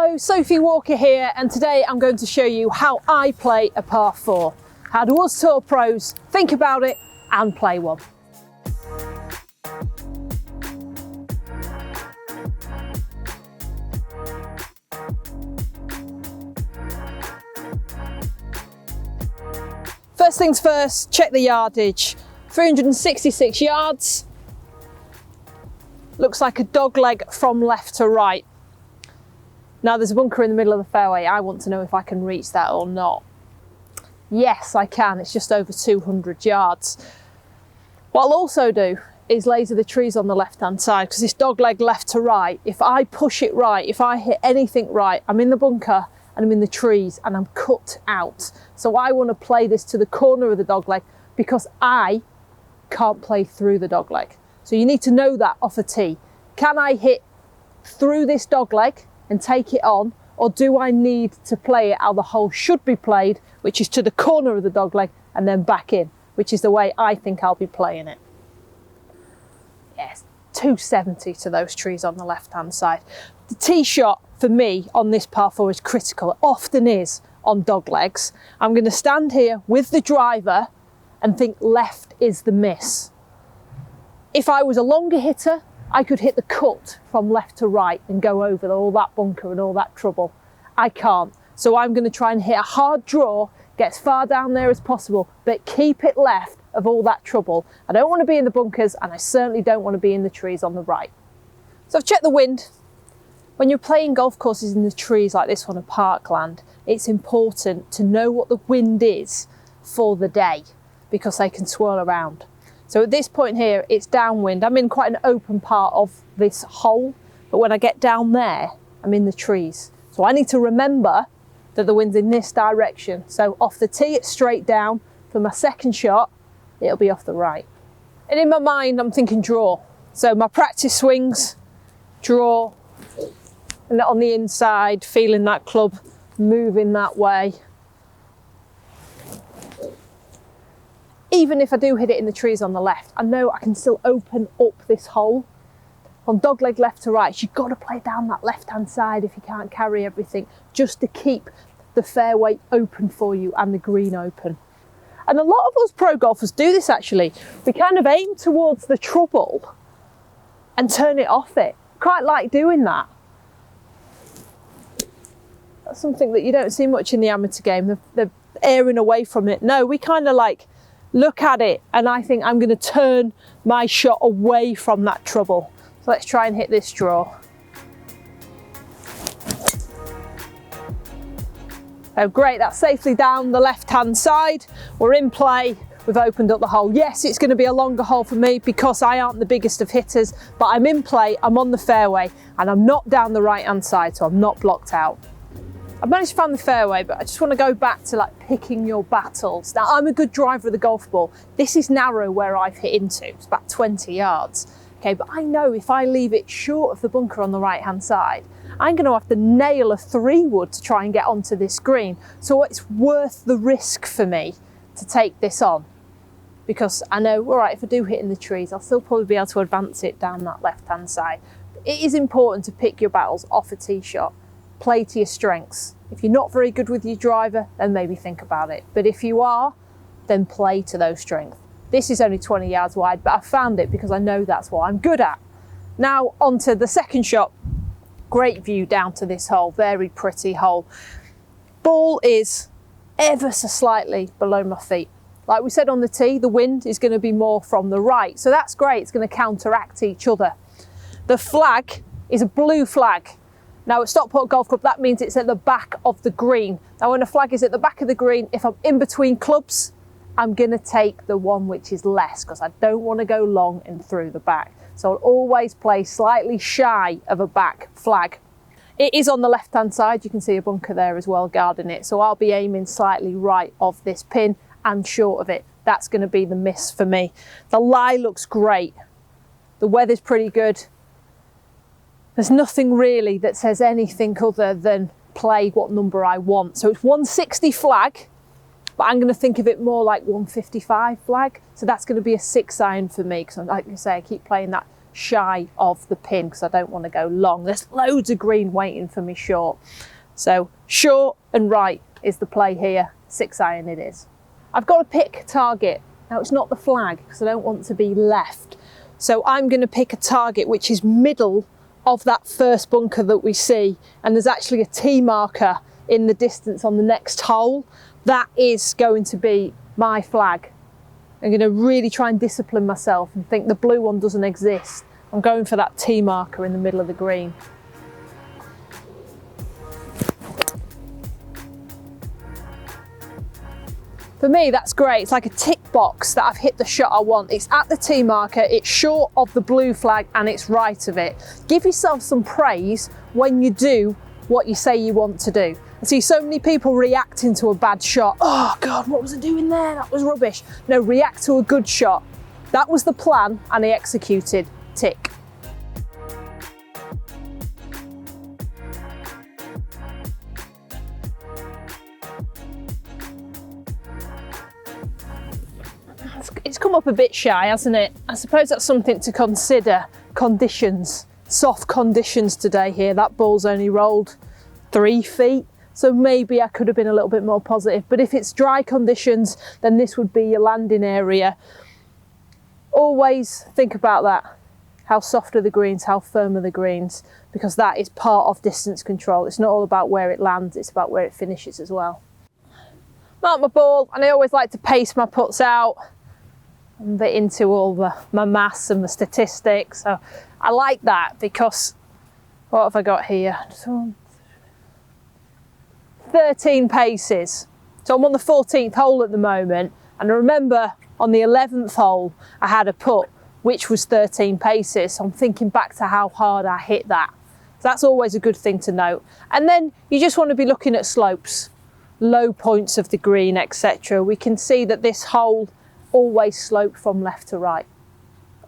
Hello, Sophie Walker here, and today I'm going to show you how I play a par 4. How do us tour pros think about it and play one. First things first, check the yardage. 366 yards. Looks like a dog leg from left to right. Now there's a bunker in the middle of the fairway. I want to know if I can reach that or not. Yes, I can. It's just over 200 yards. What I'll also do is laser the trees on the left-hand side, because this dog leg left to right, if I push it right, if I hit anything right, I'm in the bunker and I'm in the trees and I'm cut out. So I want to play this to the corner of the dog leg because I can't play through the dog leg. So you need to know that off a tee. Can I hit through this dog leg and take it on, or do I need to play it how the hole should be played, which is to the corner of the dog leg and then back in, which is the way I think I'll be playing it. Yes, 270 to those trees on the left-hand side. The tee shot for me on this par 4 is critical. It often is on dog legs. I'm going to stand here with the driver and think left is the miss. If I was a longer hitter, I could hit the cut from left to right and go over all that bunker and all that trouble. I can't. So I'm going to try and hit a hard draw, get as far down there as possible, but keep it left of all that trouble. I don't want to be in the bunkers, and I certainly don't want to be in the trees on the right. So I've checked the wind. When you're playing golf courses in the trees like this one, a parkland, it's important to know what the wind is for the day, because they can swirl around. So at this point here, it's downwind. I'm in quite an open part of this hole, but when I get down there, I'm in the trees. So I need to remember that the wind's in this direction. So off the tee, it's straight down. For my second shot, it'll be off the right. And in my mind, I'm thinking draw. So my practice swings, draw, and on the inside, feeling that club moving that way. Even if I do hit it in the trees on the left, I know I can still open up this hole. From dog leg left to right, you've got to play down that left-hand side if you can't carry everything, just to keep the fairway open for you and the green open. And a lot of us pro golfers do this actually. We kind of aim towards the trouble and turn it off it. Quite like doing that. That's something that you don't see much in the amateur game. They're airing away from it. No, we kind of like look at it, and I think I'm going to turn my shot away from that trouble. So let's try and hit this draw. Oh great, that's safely down the left-hand side. We're in play, we've opened up the hole. Yes, it's going to be a longer hole for me because I aren't the biggest of hitters, but I'm in play, I'm on the fairway, and I'm not down the right-hand side, so I'm not blocked out. I've managed to find the fairway, but I just want to go back to like picking your battles. Now, I'm a good driver of the golf ball. This is narrow where I've hit into. It's about 20 yards. Okay, but I know if I leave it short of the bunker on the right-hand side, I'm going to have to nail a 3-wood to try and get onto this green. So it's worth the risk for me to take this on, because I know, all right, if I do hit in the trees, I'll still probably be able to advance it down that left-hand side. It is important to pick your battles off a tee shot. Play to your strengths. If you're not very good with your driver, then maybe think about it. But if you are, then play to those strengths. This is only 20 yards wide, but I found it because I know that's what I'm good at. Now onto the second shot. Great view down to this hole, very pretty hole. Ball is ever so slightly below my feet. Like we said on the tee, the wind is going to be more from the right, so that's great. It's going to counteract each other. The flag is a blue flag. Now at Stockport Golf Club, that means it's at the back of the green. Now when a flag is at the back of the green, if I'm in between clubs, I'm going to take the one which is less, because I don't want to go long and through the back. So I'll always play slightly shy of a back flag. It is on the left-hand side. You can see a bunker there as well guarding it. So I'll be aiming slightly right of this pin and short of it. That's going to be the miss for me. The lie looks great. The weather's pretty good. There's nothing really that says anything other than play what number I want. So it's 160 flag, but I'm going to think of it more like 155 flag. So that's going to be a 6-iron for me, because like I say, I keep playing that shy of the pin because I don't want to go long. There's loads of green waiting for me short. So short and right is the play here. 6 iron it is. I've got to pick a target. Now it's not the flag because I don't want to be left. So I'm going to pick a target which is middle of that first bunker that we see, and there's actually a T marker in the distance on the next hole. That is going to be my flag. I'm going to really try and discipline myself and think the blue one doesn't exist. I'm going for that T marker in the middle of the green. For me, that's great. It's like a tick box that I've hit the shot I want. It's at the T marker, it's short of the blue flag, and it's right of it. Give yourself some praise when you do what you say you want to do. I see so many people reacting to a bad shot. Oh God, what was I doing there? That was rubbish. No, react to a good shot. That was the plan and I executed. Tick. It's come up a bit shy, hasn't it? I suppose that's something to consider. Conditions, soft conditions today here. That ball's only rolled 3 feet, so maybe I could have been a little bit more positive. But if it's dry conditions, then this would be your landing area. Always think about that. How soft are the greens? How firm are the greens? Because that is part of distance control. It's not all about where it lands, it's about where it finishes as well. Mark my ball, and I always like to pace my putts out. I'm a bit into all my maths and the statistics, so I like that because what have I got here? 13 paces. So I'm on the 14th hole at the moment, and I remember on the 11th hole I had a putt which was 13 paces. So I'm thinking back to how hard I hit that. So that's always a good thing to note. And then you just want to be looking at slopes, low points of the green, etc. We can see that this hole always slope from left to right.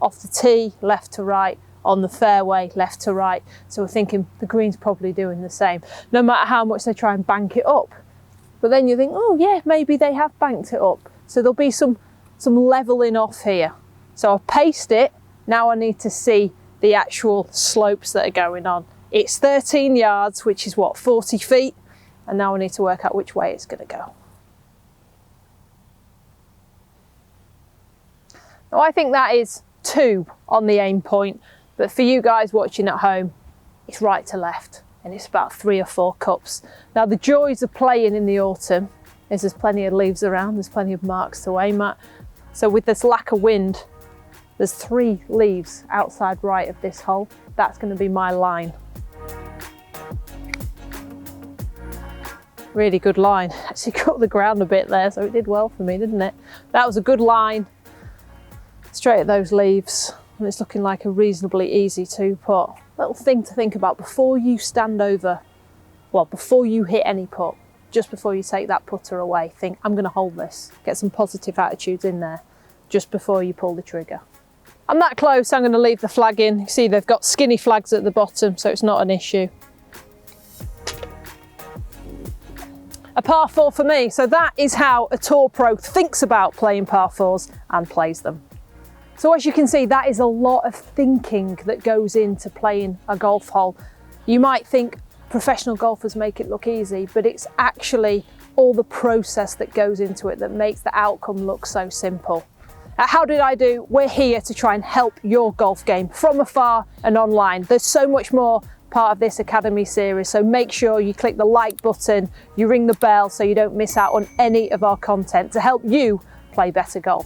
Off the tee, left to right. On the fairway, left to right. So we're thinking the green's probably doing the same, no matter how much they try and bank it up. But then you think, oh yeah, maybe they have banked it up. So there'll be some leveling off here. So I've paced it. Now I need to see the actual slopes that are going on. It's 13 yards, which is what, 40 feet? And now I need to work out which way it's going to go. Now I think that is 2 on the aim point, but for you guys watching at home, it's right to left, and it's about 3 or 4 cups. Now the joys of playing in the autumn is there's plenty of leaves around, there's plenty of marks to aim at. So with this lack of wind, there's 3 leaves outside right of this hole. That's going to be my line. Really good line. Actually cut the ground a bit there, so it did well for me, didn't it? That was a good line. Straight at those leaves, and it's looking like a reasonably easy 2-putt. Little thing to think about before you stand over, well, before you hit any putt, just before you take that putter away, think, I'm going to hold this. Get some positive attitudes in there just before you pull the trigger. I'm that close, I'm going to leave the flag in. You see they've got skinny flags at the bottom, so it's not an issue. A par 4 for me, so that is how a tour pro thinks about playing par 4s and plays them. So as you can see, that is a lot of thinking that goes into playing a golf hole. You might think professional golfers make it look easy, but it's actually all the process that goes into it that makes the outcome look so simple. At How Did I Do, we're here to try and help your golf game from afar and online. There's so much more part of this Academy series, so make sure you click the like button, you ring the bell so you don't miss out on any of our content to help you play better golf.